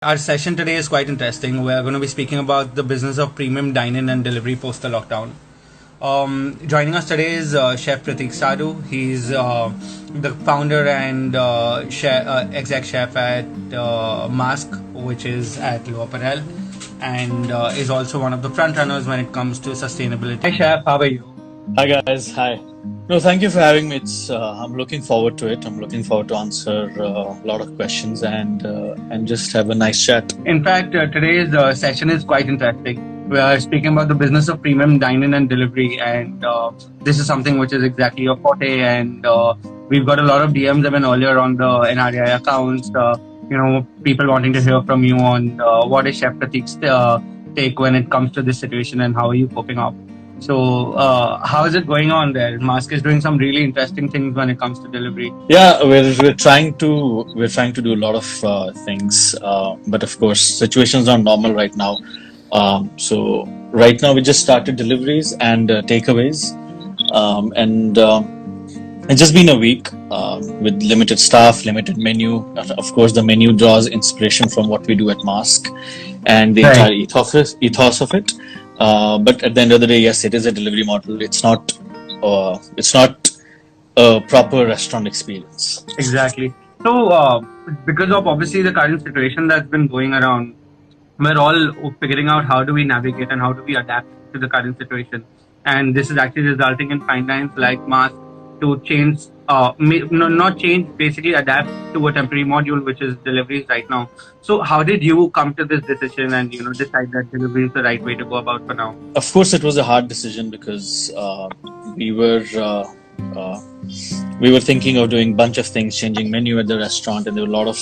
Our session today is quite interesting. We're going to be speaking about the business of premium dine-in and delivery post the lockdown. Joining us today is Chef Prateek Sadhu. He's the founder and exec chef at Masque, which is at Lower Parel, and is also one of the front runners when it comes to sustainability. Hi, Chef. How are you? Hi guys, hi. No, thank you for having me. I'm looking forward to it. I'm looking forward to answer a lot of questions and just have a nice chat. In fact, today's session is quite interesting. We are speaking about the business of premium dine-in and delivery, and this is something which is exactly your forte. And we've got a lot of DMs even earlier on the NRI accounts. People wanting to hear from you on what is Chef Prateek's take when it comes to this situation, and how are you coping up? So, how is it going on there? Masque is doing some really interesting things when it comes to delivery. Yeah, we're trying to do a lot of things, but of course situations are normal right now. So right now we just started deliveries and takeaways, and it's just been a week with limited staff, limited menu. Of course, the menu draws inspiration from what we do at Masque and the entire ethos of it. But at the end of the day, yes, it is a delivery model. It's not a proper restaurant experience. Exactly. So, because of obviously the current situation that's been going around, we're all figuring out how do we navigate and how do we adapt to the current situation. And this is actually resulting in fine dines like Masque to change, not change, basically adapt to a temporary module, which is deliveries right now. So how did you come to this decision and, decide that delivery is the right way to go about for now? Of course, it was a hard decision because we were thinking of doing a bunch of things, changing menu at the restaurant, and there were a lot of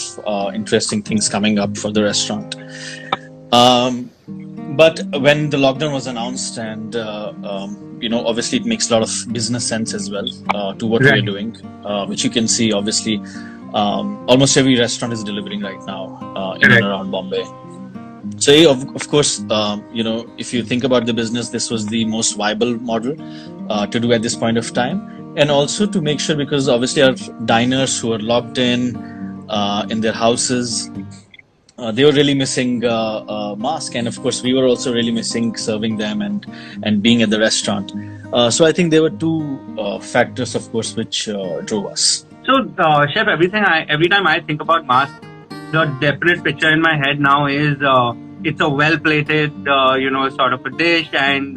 interesting things coming up for the restaurant. But when the lockdown was announced, and obviously it makes a lot of business sense as well to what we are doing, which you can see. Obviously, almost every restaurant is delivering right now in and around Bombay. So of course, if you think about the business, this was the most viable model to do at this point of time, and also to make sure, because obviously our diners who are locked in their houses. They were really missing Masque, and of course we were also really missing serving them and being at the restaurant. So I think there were two factors, of course, which drove us. So, Chef, every time I think about Masque, the definite picture in my head now is it's a well-plated, sort of a dish, and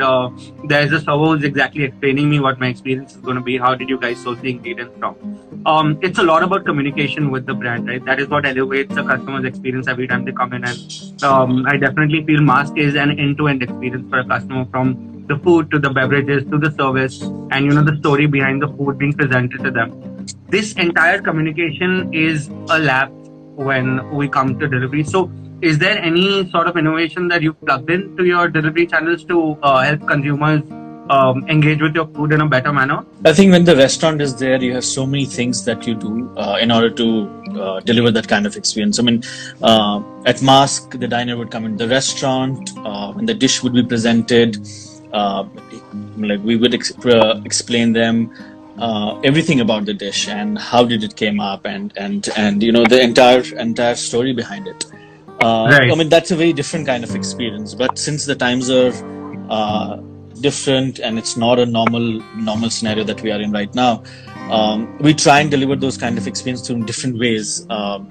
there's a server who's exactly explaining me what my experience is going to be. How did you guys source the ingredients from? It's a lot about communication with the brand, right? That is what elevates the customer's experience every time they come in. And I definitely feel Masque is an end-to-end experience for a customer, from the food to the beverages to the service, and the story behind the food being presented to them. This entire communication is a lapse when we come to delivery. So, is there any sort of innovation that you've plugged into your delivery channels to help consumers engage with your food in a better manner? I think when the restaurant is there, you have so many things that you do in order to deliver that kind of experience. I mean, at Masque, the diner would come into the restaurant, and the dish would be presented. Like we would explain them everything about the dish and how did it came up, and the entire story behind it. I mean, that's a very different kind of experience. But since the times are different and it's not a normal scenario that we are in right now, we try and deliver those kind of experience through different ways. One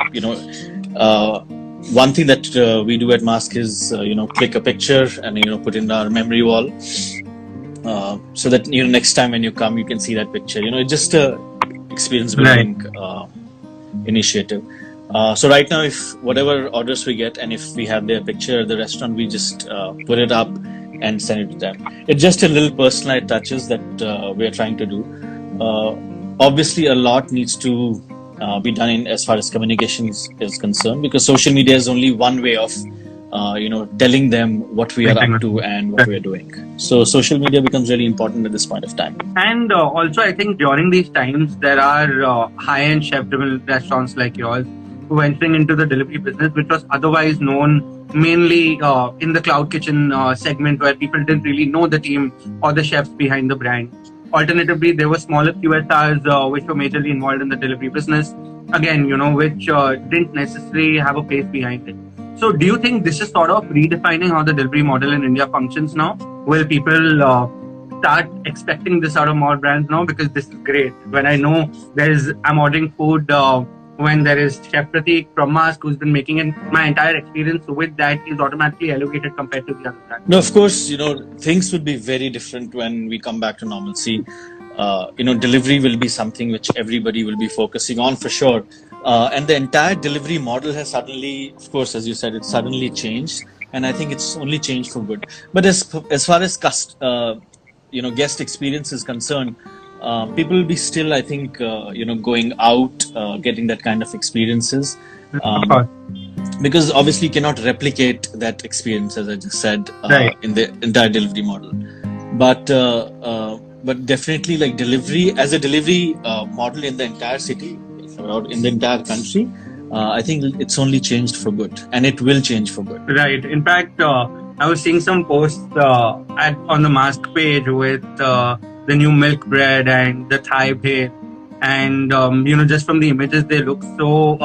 thing that we do at Masque is click a picture and put in our memory wall, so that next time when you come you can see that picture. It's just a experience building initiative. So right now, if whatever orders we get and if we have their picture at the restaurant, we just put it up and send it to them. It's just a little personalized touches that we are trying to do. Obviously, a lot needs to be done as far as communications is concerned, because social media is only one way of telling them what we are up to and what we are doing. So social media becomes really important at this point of time. And also, I think during these times, there are high-end chef-driven restaurants like yours venturing into the delivery business, which was otherwise known mainly in the cloud kitchen segment, where people didn't really know the team or the chefs behind the brand. Alternatively, there were smaller QSRs which were majorly involved in the delivery business, again, which didn't necessarily have a place behind it. So do you think this is sort of redefining how the delivery model in India functions now? Will people start expecting this out of more brands now? Because this is great. When I know I'm ordering food when there is Chef Prateek from Masque who's been making it, my entire experience with that is automatically elevated compared to the other brands. No, of course, things would be very different when we come back to normalcy. Delivery will be something which everybody will be focusing on for sure. And the entire delivery model has suddenly, of course, as you said, it's suddenly changed. And I think it's only changed for good. But as far as guest experience is concerned, people will be still, I think, going out, getting that kind of experiences. Of course. Because obviously you cannot replicate that experience, as I just said, Right. in the entire delivery model. But definitely, like delivery as a delivery model in the entire city or in the entire country, I think it's only changed for good, and it will change for good. Right. In fact, I was seeing some posts on the Masque page with the new milk bread and the Thai bhel, and just from the images, they look so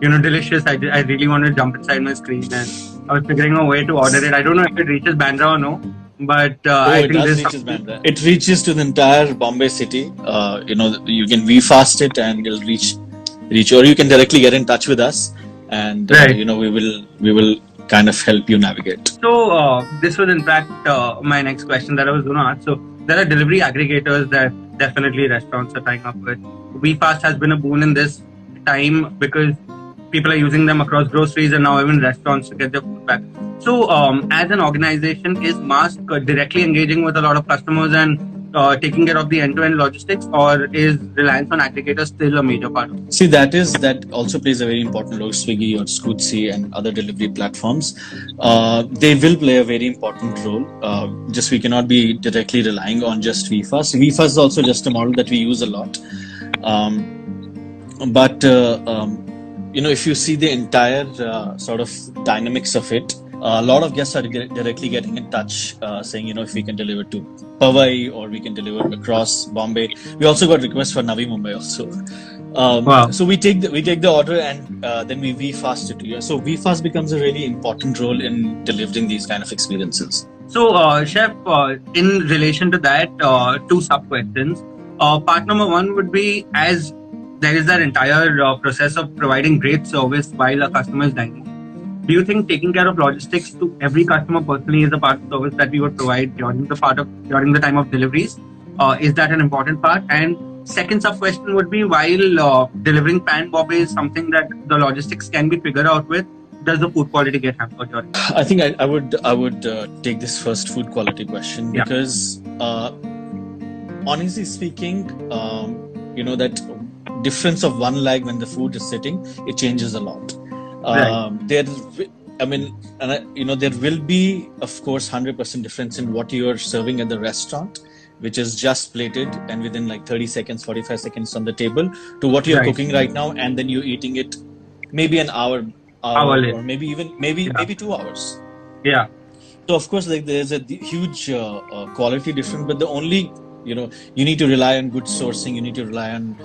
delicious. I really want to jump inside my screen, and I was figuring a way to order it. I don't know if it reaches Bandra or no, but I think this reaches Bandra. It reaches to the entire Bombay city. You can VFast it, and it'll reach, or you can directly get in touch with us, and Right. we will kind of help you navigate. So this was in fact my next question that I was going to ask. So there are delivery aggregators that definitely restaurants are tying up with. VFast has been a boon in this time because people are using them across groceries and now even restaurants to get their food back. So as an organization, is Masque directly engaging with a lot of customers and taking care of the end-to-end logistics, or is reliance on aggregators still a major part of it? See, that also plays a very important role. Swiggy or Scootsie and other delivery platforms, they will play a very important role. Just we cannot be directly relying on just VFast. VFast is also just a model that we use a lot. But if you see the entire sort of dynamics of it, a lot of guests are directly getting in touch, saying, if we can deliver to Powai or we can deliver across Bombay. We also got requests for Navi Mumbai also. Wow. So we take the order and then we VFast it to you. So VFast becomes a really important role in delivering these kind of experiences. So, Chef, in relation to that, two sub-questions. Part number one would be, as there is that entire process of providing great service while a customer is dining, do you think taking care of logistics to every customer personally is a part of service that we would provide during the time of deliveries? Is that an important part? And second sub-question would be, while delivering pan Bombay is something that the logistics can be figured out with, does the food quality get hampered during? I think I would take this first food quality question, Yeah. because honestly speaking, that difference of one leg when the food is sitting, it changes a lot. Right. There will be, of course, 100% difference in what you are serving at the restaurant, which is just plated and within like 30 seconds, 45 seconds on the table, to what you're Right. cooking right now, and then you're eating it maybe an hour Hourly. or maybe 2 hours. Yeah. So of course, like there's a huge quality difference, but the only you need to rely on good sourcing. You need to rely on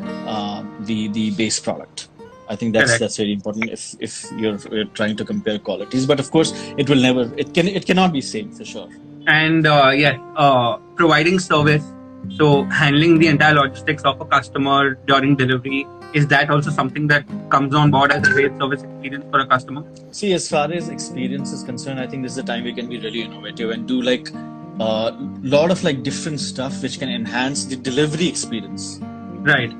the base product. I think Correct. that's very important if you're trying to compare qualities. But of course, it cannot be same for sure. And providing service, so handling the entire logistics of a customer during delivery, is that also something that comes on board as a great service experience for a customer? See, as far as experience is concerned, I think this is the time we can be really innovative and do like a lot of like different stuff which can enhance the delivery experience. Right.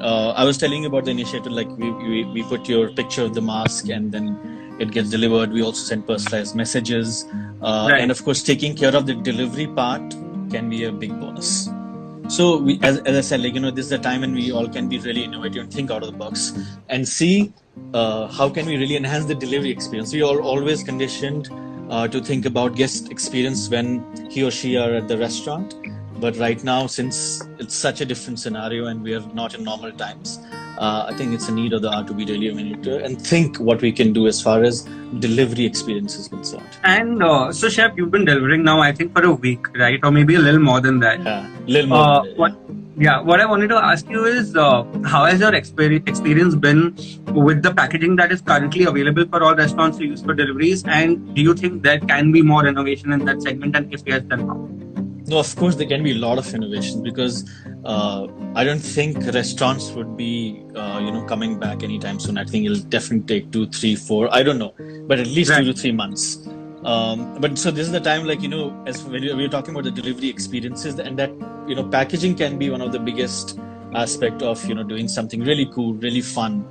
I was telling you about the initiative, like we put your picture of the mask and then it gets delivered. We also send personalized messages. Right. And of course, taking care of the delivery part can be a big bonus. So we, as I said, this is the time when we all can be really innovative and think out of the box and see how can we really enhance the delivery experience. We are always conditioned to think about guest experience when he or she are at the restaurant. But right now, since it's such a different scenario and we are not in normal times, I think it's a need of the hour to be really innovative and think what we can do as far as delivery experience is concerned. And so, Chef, you've been delivering now, I think, for a week, right? Or maybe a little more than that. Yeah, little more. Yeah, what I wanted to ask you is how has your experience been with the packaging that is currently available for all restaurants to use for deliveries? And do you think there can be more innovation in that segment? And if yes, then how? No, of course, there can be a lot of innovation because I don't think restaurants would be, coming back anytime soon. I think it'll definitely take 2, 3, 4, I don't know, but at least Right. 2 to 3 months. But so this is the time, like, as when we're talking about the delivery experiences, and that, packaging can be one of the biggest aspect of, doing something really cool, really fun.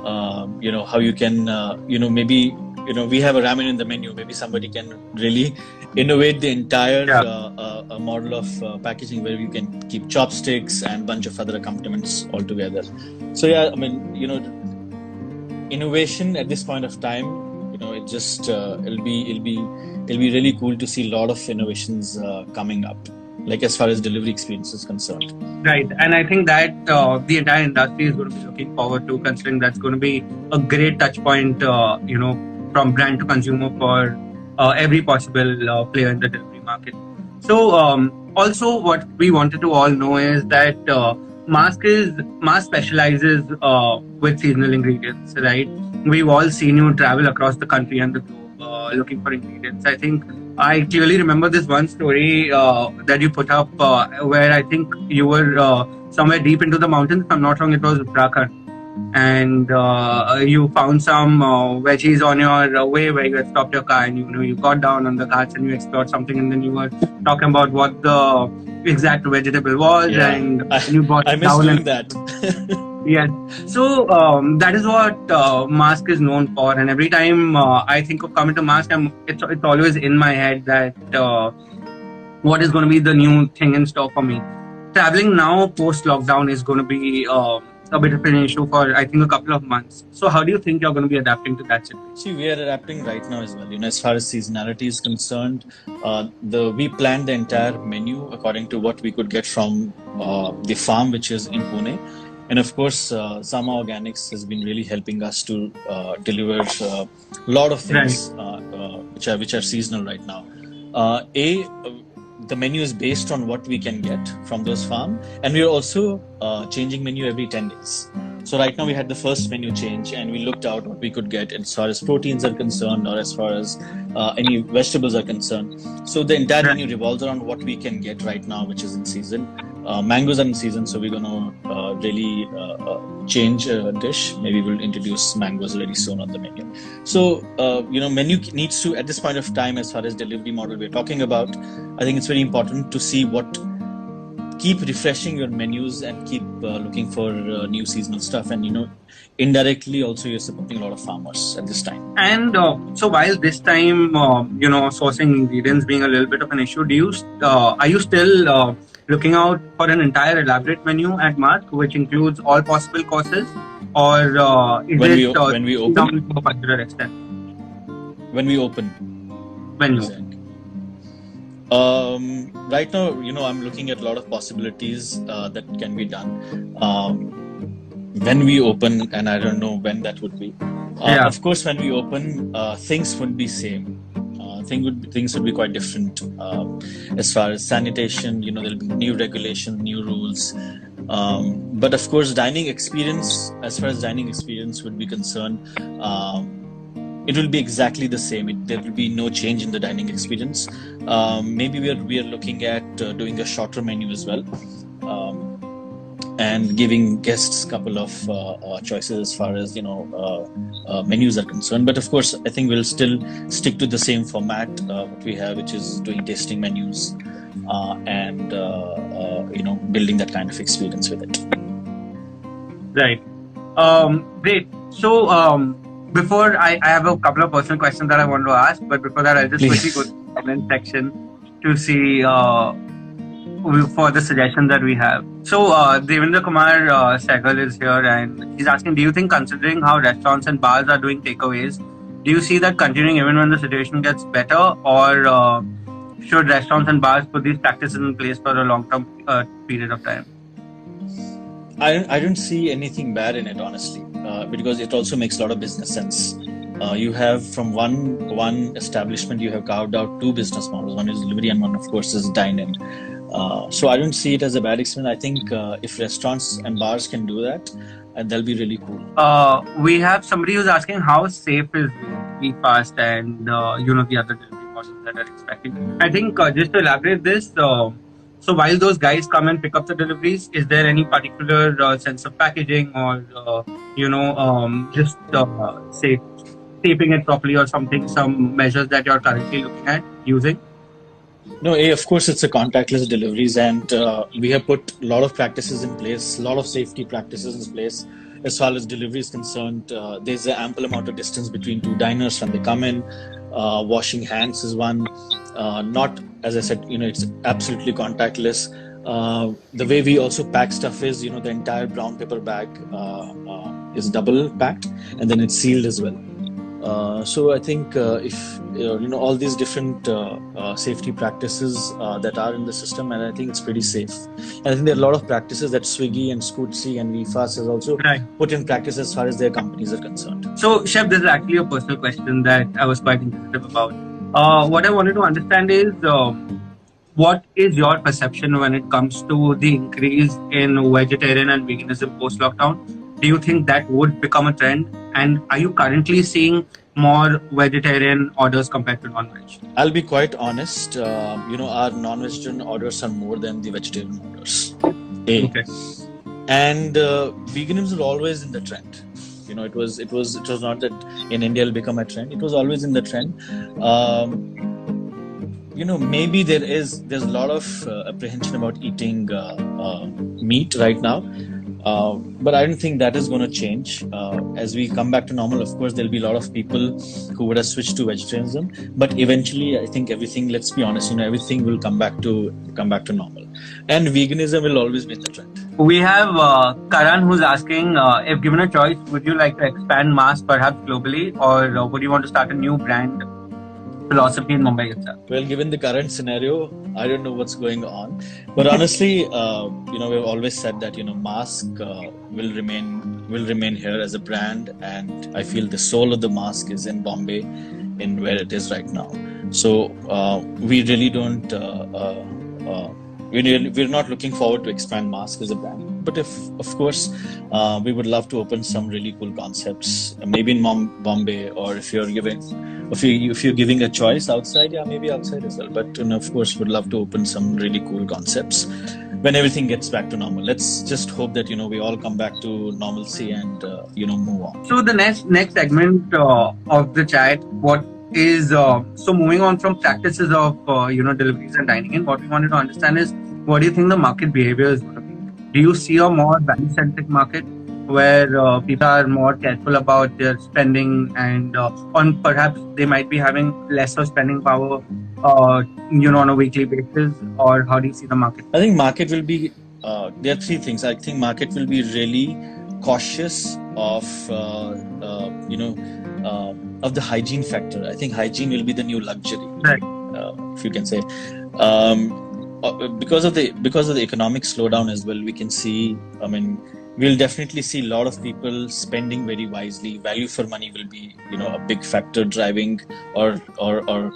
How you can, maybe, we have a ramen in the menu. Maybe somebody can really innovate the entire Yeah. model of packaging where you can keep chopsticks and bunch of other accompaniments all together. So yeah, I mean, innovation at this point of time, it just it'll be really cool to see a lot of innovations coming up, like as far as delivery experience is concerned. Right. And I think that the entire industry is going to be looking forward to, considering that's going to be a great touch point, from brand to consumer for every possible player in the delivery market. So, also, what we wanted to all know is that Masque specializes with seasonal ingredients, right? We've all seen you travel across the country and the globe looking for ingredients. I think I clearly remember this one story that you put up where I think you were somewhere deep into the mountains. If I'm not wrong, it was Uttarakhand. And you found some veggies on your way where you had stopped your car, and you got down on the ghats and you explored something, and then you were talking about what the exact vegetable was, Yeah, and you brought I it miss down. doing And that. yes. So that is what Masque is known for. And every time I think of coming to Masque, it's always in my head that what is going to be the new thing in store for me. Traveling now post lockdown is going to be a bit of an issue for I think a couple of months. So how do you think you're going to be adapting to that situation? See, we are adapting right now as well. As far as seasonality is concerned, the we planned the entire menu according to what we could get from the farm, which is in Pune, and of course, Sama Organics has been really helping us to deliver a lot of Right. things which are seasonal right now. The menu is based on what we can get from those farm, and we are also changing menu every 10 days. So right now we had the first menu change, and we looked out what we could get as far as proteins are concerned, or as far as any vegetables are concerned. So the entire Right. menu revolves around what we can get right now, which is in season. Mangoes are in season, so we're gonna really change a dish. Maybe we'll introduce mangoes very soon on the menu. So menu needs to, at this point of time, as far as delivery model we're talking about, I think it's very important to see keep refreshing your menus and keep looking for new seasonal stuff, and indirectly also you're supporting a lot of farmers at this time. And so while this time, sourcing ingredients being a little bit of an issue, are you still looking out for an entire elaborate menu at Masque, which includes all possible courses, or is When it when we open down to a particular extent? when we open When you Exactly. Right now, I'm looking at a lot of possibilities that can be done when we open, and I don't know when that would be. Yeah. Of course, when we open, things would be same. Things would be quite different as far as sanitation. There'll be new regulation, new rules. But of course, as far as dining experience would be concerned, it will be exactly the same. There will be no change in the dining experience. Maybe we are looking at doing a shorter menu as well, and giving guests a couple of choices as far as menus are concerned. But of course, I think we'll still stick to the same format what we have, which is doing tasting menus and building that kind of experience with it. Right. Great. So, before I have a couple of personal questions that I want to ask, but before that, I'll just Please. quickly go to the comment section to see for the suggestions that we have. So, Devendra Kumar Sehgal is here, and he's asking, do you think, considering how restaurants and bars are doing takeaways, do you see that continuing even when the situation gets better, or should restaurants and bars put these practices in place for a long-term period of time? I don't see anything bad in it, honestly, because it also makes a lot of business sense. You have from one establishment, you have carved out two business models. One is delivery, and one, of course, is dine-in. So I don't see it as a bad experience. I think if restaurants and bars can do that, and that'll be really cool. We have somebody who's asking how safe is Be Fast and the other delivery models that are expecting. I think just to elaborate this, so while those guys come and pick up the deliveries, is there any particular sense of packaging or just say taping it properly or something? Some measures that you're currently looking at using? No, of course, it's a contactless deliveries, and we have put a lot of practices in place, a lot of safety practices in place. As far as delivery is concerned, there's an ample amount of distance between two diners when they come in. Washing hands is one. Not, as I said, it's absolutely contactless. The way we also pack stuff is, the entire brown paper bag is double packed, and then it's sealed as well. So I think if all these different safety practices that are in the system, and I think it's pretty safe. And I think there are a lot of practices that Swiggy and Scootsie and VFast has also put in practice as far as their companies are concerned. So, Chef, this is actually a personal question that I was quite inquisitive about. What I wanted to understand is what is your perception when it comes to the increase in vegetarian and veganism post-lockdown? Do you think that would become a trend? And are you currently seeing more vegetarian orders compared to non-veg? I'll be quite honest. Our non-vegetarian orders are more than the vegetarian orders. Okay. And veganism is always in the trend. It was not that in India it'll become a trend. It was always in the trend. Maybe there's a lot of apprehension about eating meat right now. But I don't think that is going to change. As we come back to normal, of course, there'll be a lot of people who would have switched to vegetarianism. But eventually, I think everything, let's be honest, everything will come back to normal. And veganism will always be in the trend. We have Karan who's asking, if given a choice, would you like to expand Masque perhaps globally, or would you want to start a new brand philosophy in Mumbai itself? Well, given the current scenario, I don't know what's going on. But honestly, we've always said that, Masque will remain here as a brand. And I feel the soul of the Masque is in Bombay, in where it is right now. So we really don't, we're not looking forward to expand Masque as a brand. But of course, we would love to open some really cool concepts, maybe in Bombay, or if you're giving a choice outside, maybe outside as well. But of course, would love to open some really cool concepts when everything gets back to normal. Let's just hope that we all come back to normalcy and move on. So the next segment of the chat, what is so moving on from practices of deliveries and dining in, what we wanted to understand is, what do you think the market behavior is going to be? Do you see a more value-centric market where people are more careful about their spending and on perhaps they might be having lesser spending power on a weekly basis, or how do you see the market? I think market will be there are three things. I think market will be really cautious of the hygiene factor. I think hygiene will be the new luxury, right? If you can say. Because of the economic slowdown as well, we can see, we'll definitely see a lot of people spending very wisely. Value for money will be, a big factor driving or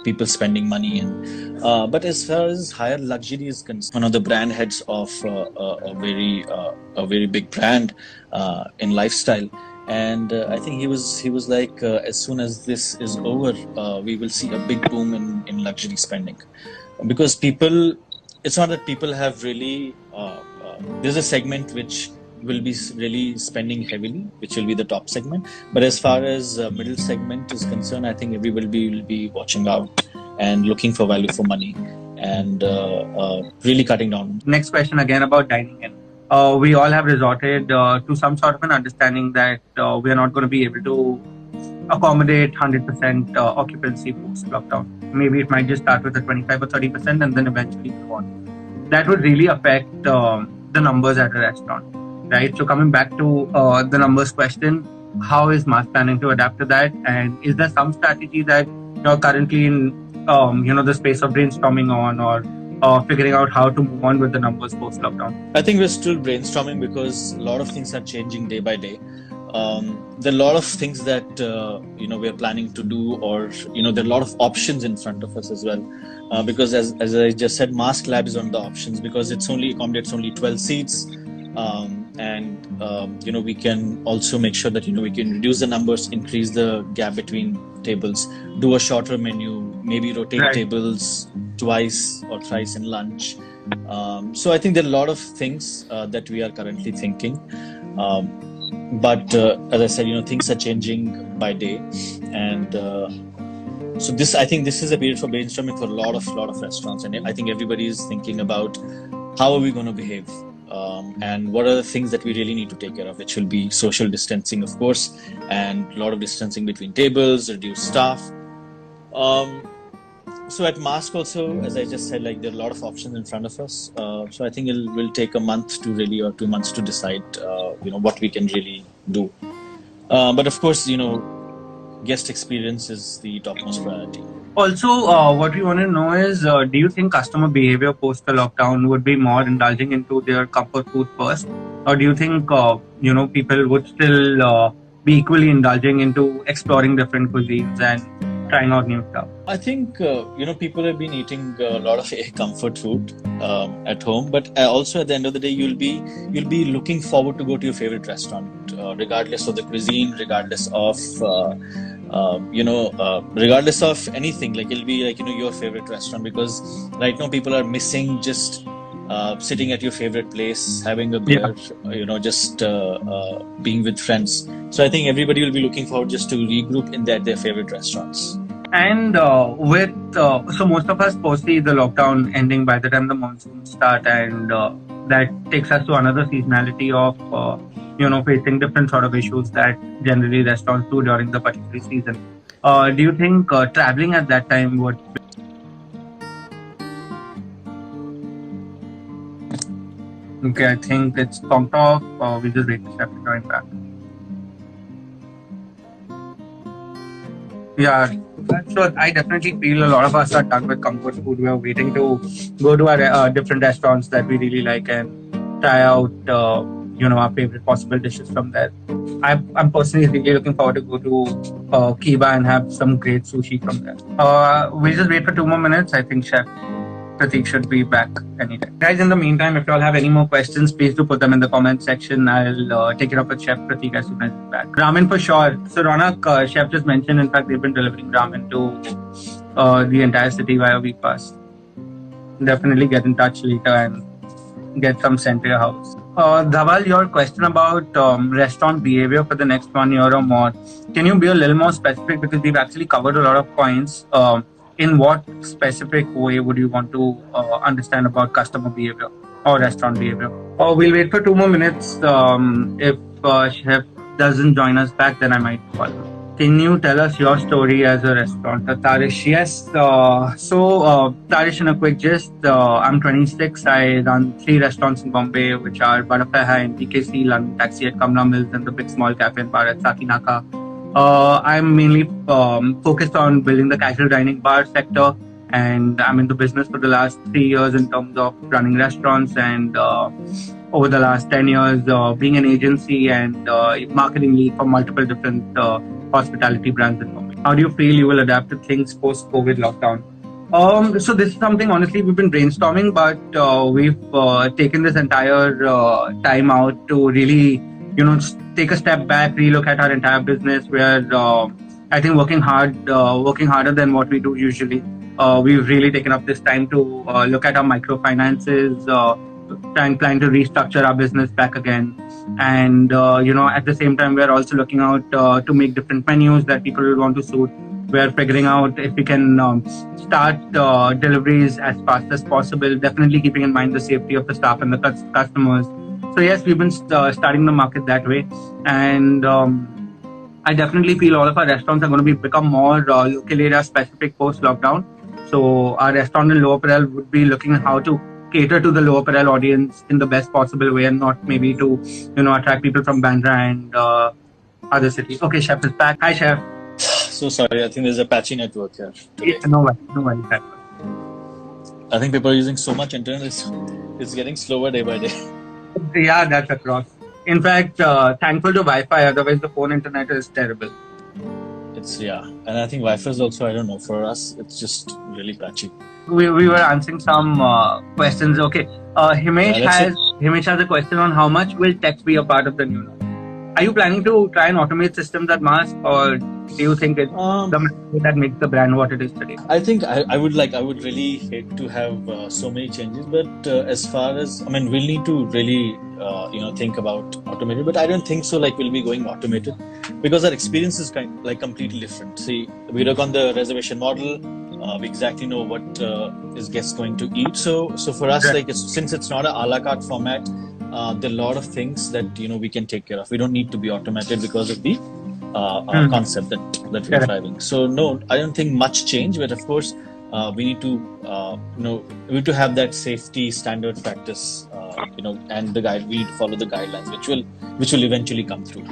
people spending money in. But as far as higher luxury is concerned, one of the brand heads of a very big brand in lifestyle, and I think he was like, as soon as this is over, we will see a big boom in luxury spending, because people. It's not that people have really. There's a segment which will be really spending heavily, which will be the top segment. But as far as middle segment is concerned, I think everybody will be watching out and looking for value for money and really cutting down. Next question again about dining in. We all have resorted to some sort of an understanding that we are not going to be able to accommodate 100% occupancy post-lockdown. Maybe it might just start with a 25 or 30% and then eventually go on. That would really affect the numbers at a restaurant, right? So coming back to the numbers question, how is Masque planning to adapt to that? And is there some strategy that you're currently in the space of brainstorming on, or figuring out how to move on with the numbers post-lockdown? I think we're still brainstorming because a lot of things are changing day by day. there are a lot of things that we're planning to do, or there are a lot of options in front of us as well. Because as I just said, Masque Lab is on the options because it's only accommodates only 12 seats, and we can also make sure that we can reduce the numbers, increase the gap between tables, do a shorter menu, maybe rotate Right. tables twice or thrice in lunch. So I think there are a lot of things that we are currently thinking. But as I said, things are changing by day, and so I think this is a period for brainstorming for a lot of restaurants, and I think everybody is thinking about how are we going to behave, and what are the things that we really need to take care of, which will be social distancing, of course, and a lot of distancing between tables, reduced staff. So at Masque also, as I just said, like there are a lot of options in front of us. So I think it will take a month to really, or 2 months to decide, what we can really do. But of course, guest experience is the topmost priority. Also, what we want to know is, do you think customer behavior post the lockdown would be more indulging into their comfort food first, or do you think people would still be equally indulging into exploring different cuisines and trying out new stuff? I think people have been eating a lot of comfort food at home, but also at the end of the day, you'll be looking forward to go to your favorite restaurant, regardless of the cuisine, regardless of regardless of anything. Like it'll be like your favorite restaurant, because right now people are missing just sitting at your favorite place, having a beer, just being with friends. So I think everybody will be looking forward just to regroup in their favorite restaurants. And so most of us foresee the lockdown ending by the time the monsoons start, and that takes us to another seasonality of facing different sort of issues that generally restaurants do during the particular season. Do you think traveling at that time would? Okay, I think it's pumped off. We just wait for Chef to join back. Yeah, so I definitely feel a lot of us are done with comfort food. We are waiting to go to our different restaurants that we really like and try out, our favorite possible dishes from there. I'm personally really looking forward to go to Kiba and have some great sushi from there. We'll just wait for 2 more minutes. I think Chef Prateek should be back anytime. Guys, in the meantime, if you all have any more questions, please do put them in the comment section. I'll take it up with Chef Prateek as soon as he's back. Ramen for sure. So Ronak, Chef just mentioned, in fact, they've been delivering ramen to the entire city via weekpass. Definitely get in touch later and get some sent to your house. Dhawal, your question about restaurant behavior for the next 1 year or more, can you be a little more specific, because we've actually covered a lot of points. In what specific way would you want to understand about customer behavior or restaurant behavior? We'll wait for 2 more minutes. If Chef doesn't join us back, then I might call him. Can you tell us your story as a restaurateur, Tarish? Yes. So, Tarish, in a quick gist, I'm 26. I run 3 restaurants in Bombay, which are Butterfly High in BKC, London Taxi at Kamla Mills, and the Big Small Cafe and Bar at Sakinaka. I'm mainly focused on building the casual dining bar sector, and I'm in the business for the last 3 years in terms of running restaurants, and over the last 10 years being an agency and marketing lead for multiple different hospitality brands in Bombay. How do you feel you will adapt to things post-COVID lockdown? So this is something, honestly, we've been brainstorming, but we've taken this entire time out to really, take a step back, relook at our entire business. We're, I think, working harder than what we do usually. We've really taken up this time to look at our microfinances, plan to restructure our business back again. And, at the same time, we're also looking out to make different menus that people will want to suit. We're figuring out if we can start deliveries as fast as possible, definitely keeping in mind the safety of the staff and the customers. So yes, we've been starting the market that way. And I definitely feel all of our restaurants are going to become more local area specific post-lockdown. So our restaurant in Lower Parel would be looking at how to cater to the Lower Parel audience in the best possible way, and not maybe to, attract people from Bandra and other cities. Okay, Chef is back. Hi, Chef. So sorry, I think there's a patchy network here today. No worries. I think people are using so much internet, it's getting slower day by day. Yeah, that's across. In fact, thankful to Wi-Fi. Otherwise, the phone internet is terrible. And I think Wi-Fi is also, I don't know, for us it's just really patchy. We were answering some questions. Okay, Yeah, let's say Himesh has a question on how much will text be a part of the new norm. Are you planning to try and automate systems at Mask, or do you think it's the method that makes the brand what it is today? I think I would really hate to have so many changes, but as far as, I mean, we'll need to really think about automated, but I don't think so. Like we'll be going automated because our experience is completely different. See, we work on the reservation model. We exactly know what is guests going to eat. So for us, Right. since it's not a la carte format, there are a lot of things that we can take care of. We don't need to be automated because of the concept that we're Correct. driving. So no, I don't think much change, but of course we need to we need to have that safety standard practice, and the guide we need to follow the guidelines, which will eventually come through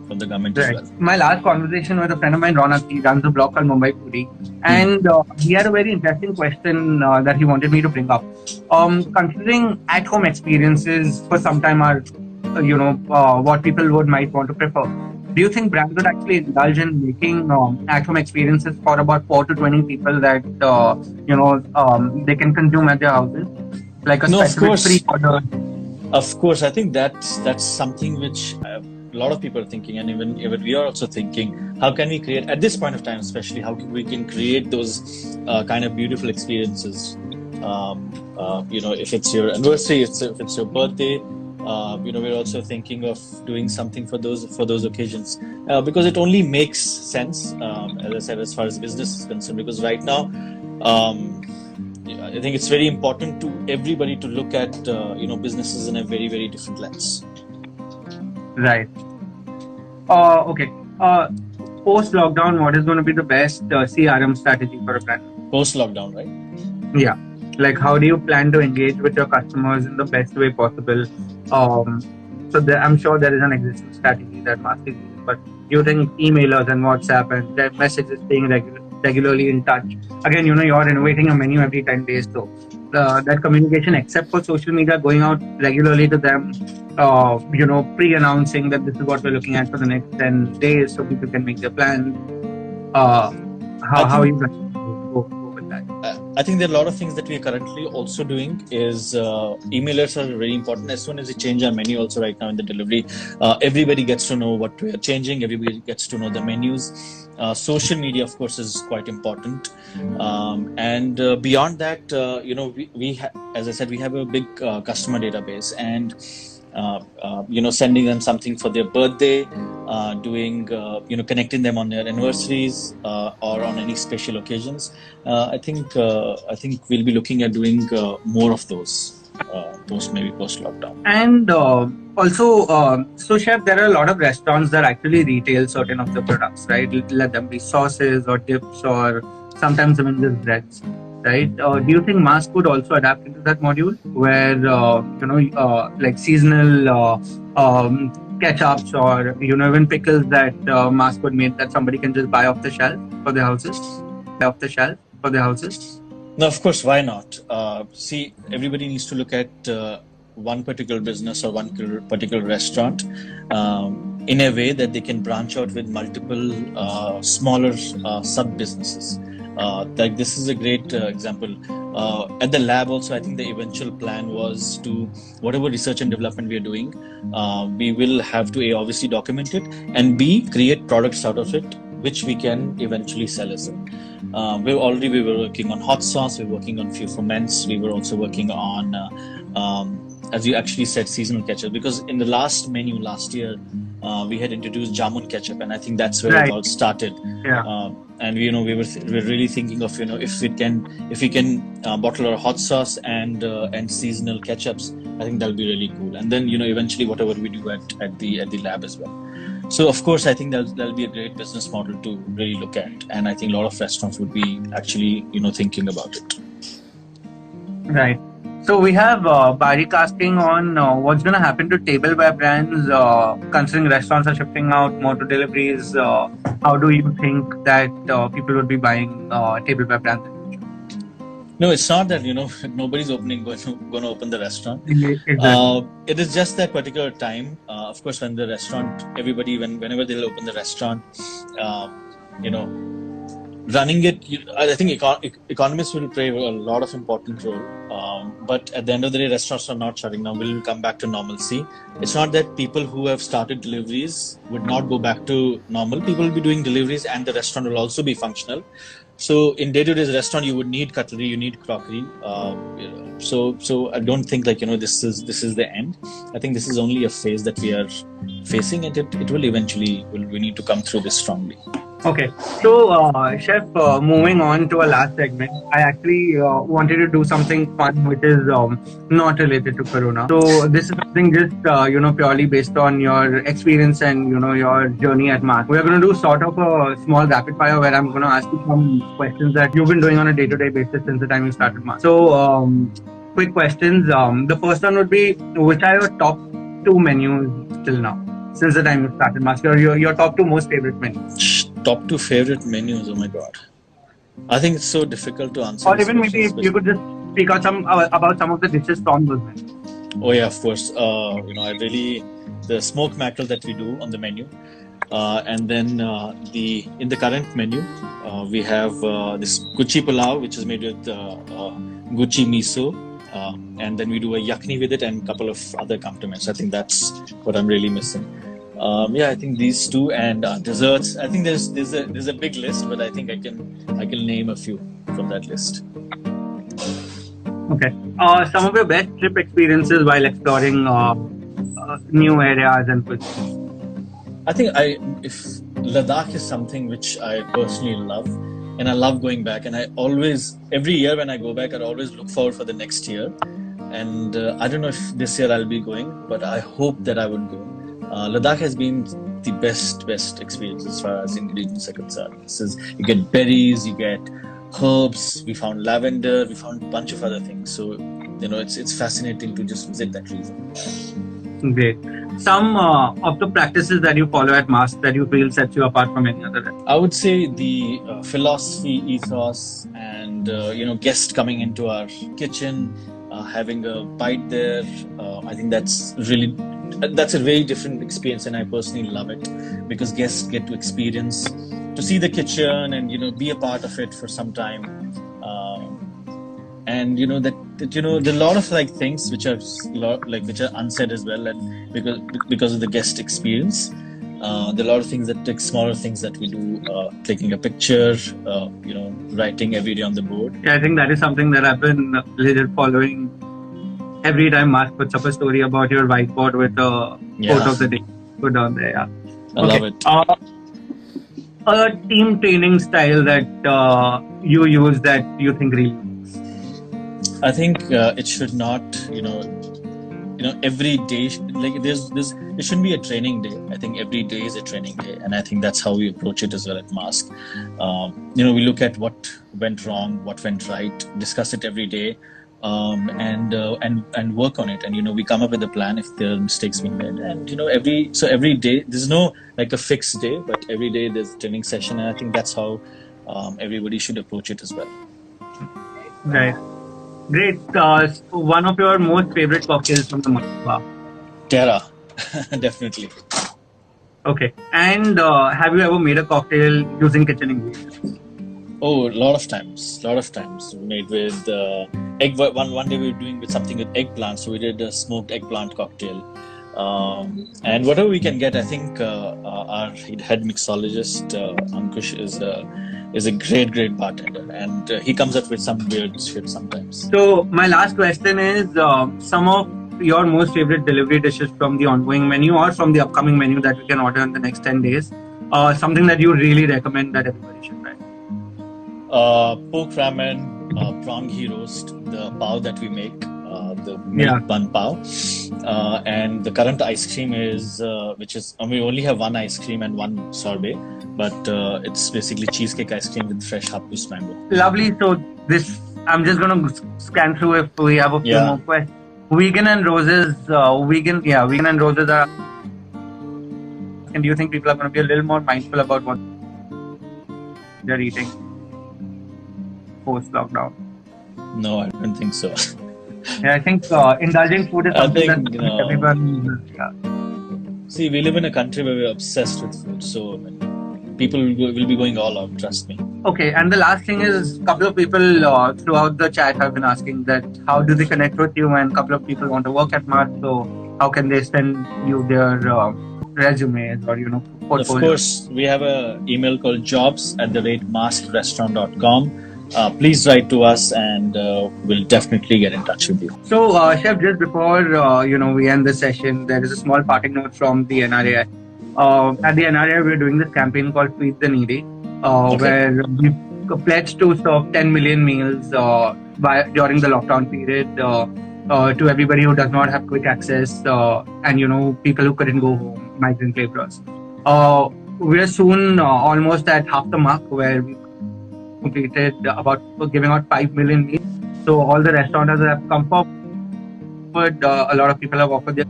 from the government as Right. well. My last conversation with a friend of mine, Ronak, he runs a blog called Mumbai Foodie, and he had a very interesting question that he wanted me to bring up. Considering at-home experiences for some time are, what people might want to prefer. Do you think brands would actually indulge in making at-home experiences for about 4 to 20 people that they can consume at their houses, like a No, of specific course. pre-order? Of course, I think that's something which a lot of people are thinking, and even we are also thinking, how can we create at this point of time, especially how we can create those kind of beautiful experiences. If it's your anniversary, if it's your birthday, we're also thinking of doing something for those occasions, because it only makes sense, as I said, as far as business is concerned. Because right now, I think it's very important to everybody to look at businesses in a very, very different lens. Right. Okay. Post lockdown, what is going to be the best CRM strategy for a brand? Post lockdown, right? Yeah. Like, how do you plan to engage with your customers in the best way possible? I'm sure there is an existing strategy that Masque is using, but using emailers and WhatsApp and their messages, staying regularly in touch. Again, you're innovating a menu every 10 days, so that communication, except for social media, going out regularly to them, pre-announcing that this is what we're looking at for the next 10 days so people can make their plans. How are you going to go with that? I think there are a lot of things that we are currently also doing. Is emailers are very important. As soon as we change our menu also right now in the delivery, everybody gets to know what we are changing. Everybody gets to know the menus. Social media, of course, is quite important. And beyond that, as I said, we have a big customer database, and sending them something for their birthday, connecting them on their anniversaries or on any special occasions. I think we'll be looking at doing more of those post lockdown. And also, so Chef, there are a lot of restaurants that actually retail certain of the products, right? Let them be sauces or dips or sometimes even just breads, right? Do you think Masque would also adapt into that module where, like seasonal ketchups or, even pickles that Masque would make that somebody can just buy off the shelf for their houses? No, of course, why not? See, everybody needs to look at one particular business or one particular restaurant in a way that they can branch out with multiple smaller sub-businesses. Like this is a great example. At the lab also, I think the eventual plan was to, whatever research and development we are doing, we will have to A, obviously document it, and B, create products out of it, which we can eventually sell as well. We were working on hot sauce, we were working on few ferments, we were also working on, as you actually said, seasonal ketchup, because in the last menu last year, we had introduced jamun ketchup, and I think that's where it all started. Yeah. And we were really thinking of if we can bottle our hot sauce and seasonal ketchups, I think that'll be really cool. And then eventually whatever we do at the lab as well. So of course I think that'll be a great business model to really look at, and I think a lot of restaurants would be actually thinking about it. Right. So we have Bari casting on what's going to happen to tableware brands, considering restaurants are shifting out more to deliveries. How do you think that people would be buying tableware brands? No, it's not that nobody's going to open the restaurant. Exactly. It is just that particular time. Of course, when the restaurant, everybody, whenever they'll open the restaurant, uh, you know, running it. I think economists will play a lot of important role. But at the end of the day, restaurants are not shutting down. We'll come back to normalcy. It's not that people who have started deliveries would not go back to normal. People will be doing deliveries, and the restaurant will also be functional. So in day-to-day restaurant, you would need cutlery, you need crockery. So I don't think this is the end. I think this is only a phase that we are facing, and it will eventually we need to come through this strongly. Okay, so Chef, moving on to our last segment, I actually wanted to do something fun, which is not related to Corona. So this is something just purely based on your experience and your journey at Masque. We are going to do sort of a small rapid fire where I'm going to ask you some questions that you've been doing on a day-to-day basis since the time you started Masque. So quick questions. The first one would be, which are your top two menus till now since the time you started Masque? Your top two most favorite menus. Top two favorite menus. Oh my god, I think it's so difficult to answer. Or even maybe if you could just speak out about some of the dishes from those menus. Oh yeah, of course. I really the smoked mackerel that we do on the menu, and then in the current menu we have this gucci pulao, which is made with gucci miso, and then we do a yakni with it and a couple of other accompaniments. I think that's what I'm really missing. I think these two and desserts. I think there's a big list, but I think I can name a few from that list. Okay. Some of your best trip experiences while exploring new areas and places. I think if Ladakh is something which I personally love, and I love going back, and I always every year when I go back, I always look forward for the next year, and I don't know if this year I'll be going, but I hope that I would go. Ladakh has been the best experience as far as ingredients are concerned. You get berries, you get herbs, we found lavender, we found a bunch of other things. So, it's fascinating to just visit that region. Great. Some of the practices that you follow at Masque that you feel sets you apart from any other? I would say the philosophy, ethos, and guest coming into our kitchen, having a bite there. I think that's a very different experience, and I personally love it because guests get to experience, to see the kitchen and be a part of it for some time. And there are a lot of things which are unsaid as well, and because of the guest experience, there are a lot of things smaller things that we do, taking a picture, writing every day on the board. Yeah, I think that is something that I've been legit following. Every time Masque puts up a story about your whiteboard with a quote of the day, go down there. Yeah, I love it. A team training style that you use that you think really works. I think it should not, every day there shouldn't be a training day. I think every day is a training day, and I think that's how we approach it as well at Masque. We look at what went wrong, what went right, discuss it every day. And work on it, and we come up with a plan if there are mistakes being made, and every day there's no a fixed day, but every day there's a training session, and I think that's how everybody should approach it as well. Right, great. One of your most favorite cocktails from the bar? Terra, definitely. Okay, and have you ever made a cocktail using kitchen ingredients? Oh, a lot of times. We made with egg. One day we were doing with something with eggplant, so we did a smoked eggplant cocktail. And whatever we can get, I think our head mixologist Ankush is a great bartender, and he comes up with some weird shit sometimes. So my last question is some of your most favorite delivery dishes from the ongoing menu or from the upcoming menu that we can order in the next 10 days. Something that you really recommend that everybody should try. Pork ramen, prawn ghee roast, the pav that we make, the milk bun pav, and the current ice cream is we only have one ice cream and one sorbet, but it's basically cheesecake ice cream with fresh hapus mango. Lovely. So I'm just going to scan through if we have a few more questions. Vegan and roses are. And do you think people are going to be a little more mindful about what they're eating post-lockdown? No, I don't think so. Yeah, I think indulging food is I something that think, everyone. Yeah. see, we live in a country where we're obsessed with food. So, I mean, people will be going all out, trust me. Okay, and the last thing is, a couple of people throughout the chat have been asking that how do they connect with you, and a couple of people want to work at Mars, so how can they send you their resumes or Of portfolio? course, we have an email called jobs@masquerestaurant.com. Please write to us and we'll definitely get in touch with you. So, Chef, just before we end the session, there is a small parting note from the NRA. At the NRA, we're doing this campaign called Feed the Needy, Okay. where we pledged to serve 10 million meals during the lockdown period to everybody who does not have quick access and people who couldn't go home, migrant laborers. We're soon almost at half the mark where we completed about giving out 5 million meals. So all the restaurateurs have come forward. A lot of people have offered their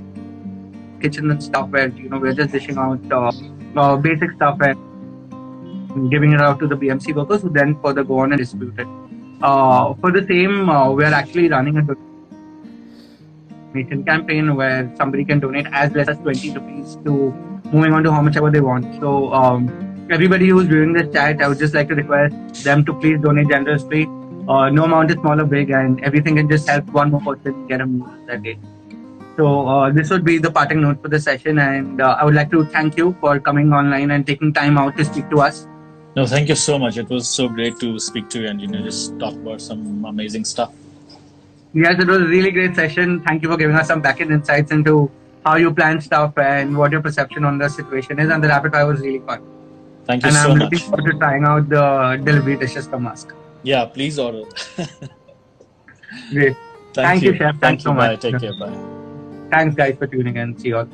kitchen and stuff where we're just dishing out basic stuff and giving it out to the BMC workers who then further go on and distribute it. For the same, we're actually running a donation campaign where somebody can donate as less as 20 rupees to moving on to how much ever they want. So everybody who's viewing this chat, I would just like to request them to please donate generously. No amount is small or big, and everything can just help one more person get a meal that day. So this would be the parting note for the session, and I would like to thank you for coming online and taking time out to speak to us. No, thank you so much. It was so great to speak to you and just talk about some amazing stuff. Yes, it was a really great session. Thank you for giving us some back-end insights into how you plan stuff and what your perception on the situation is. And the rapid fire was really fun. Thank you and so I'm much. looking forward to trying out the delivery dishes from Masque. Yeah, please order. Great. Thank you, Chef. Thank Thanks you. so Bye. much. Take care. Bye. Thanks, guys, for tuning in. See you all.